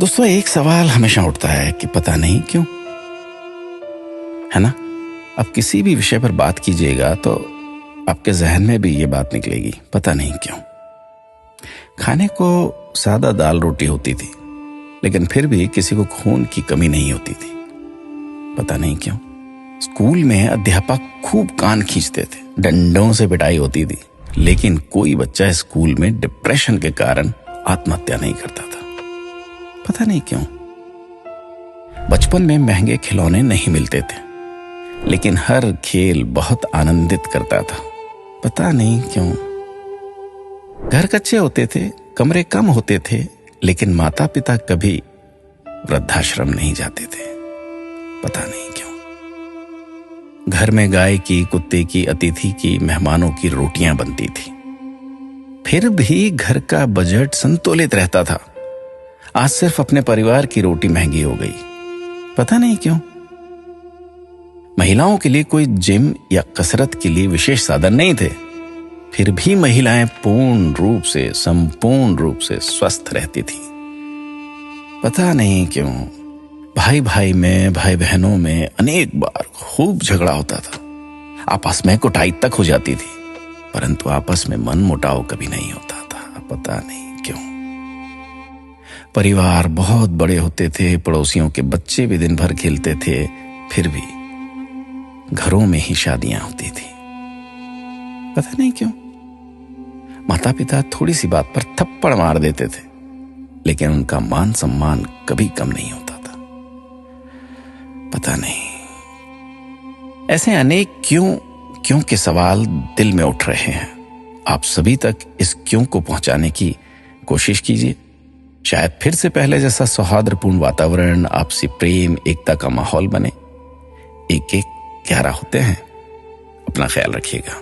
दोस्तों, एक सवाल हमेशा उठता है कि पता नहीं क्यों, है ना। अब किसी भी विषय पर बात कीजिएगा तो आपके जहन में भी ये बात निकलेगी, पता नहीं क्यों। खाने को सादा दाल रोटी होती थी, लेकिन फिर भी किसी को खून की कमी नहीं होती थी, पता नहीं क्यों। स्कूल में अध्यापक खूब कान खींचते थे, डंडों से पिटाई होती थी, लेकिन कोई बच्चा स्कूल में डिप्रेशन के कारण आत्महत्या नहीं करता था, पता नहीं क्यों। बचपन में महंगे खिलौने नहीं मिलते थे, लेकिन हर खेल बहुत आनंदित करता था, पता नहीं क्यों। घर कच्चे होते थे, कमरे कम होते थे, लेकिन माता पिता कभी वृद्धाश्रम नहीं जाते थे, पता नहीं क्यों। घर में गाय की, कुत्ते की, अतिथि की, मेहमानों की रोटियां बनती थी, फिर भी घर का बजट संतुलित रहता था। आज सिर्फ अपने परिवार की रोटी महंगी हो गई, पता नहीं क्यों। महिलाओं के लिए कोई जिम या कसरत के लिए विशेष साधन नहीं थे, फिर भी महिलाएं पूर्ण रूप से, संपूर्ण रूप से स्वस्थ रहती थी, पता नहीं क्यों। भाई भाई में, भाई बहनों में अनेक बार खूब झगड़ा होता था, आपस में कुटाई तक हो जाती थी, परंतु आपस में मन मुटाव कभी नहीं होता था, पता नहीं क्यों। परिवार बहुत बड़े होते थे, पड़ोसियों के बच्चे भी दिन भर खेलते थे, फिर भी घरों में ही शादियां होती थी, पता नहीं क्यों। माता पिता थोड़ी सी बात पर थप्पड़ मार देते थे, लेकिन उनका मान सम्मान कभी कम नहीं होता था, पता नहीं। ऐसे अनेक क्यों के सवाल दिल में उठ रहे हैं। आप सभी तक इस क्यों को पहुंचाने की कोशिश कीजिए। शायद फिर से पहले जैसा सौहार्दपूर्ण वातावरण, आपसी प्रेम, एकता का माहौल बने। एक एक 11 होते हैं। अपना ख्याल रखिएगा।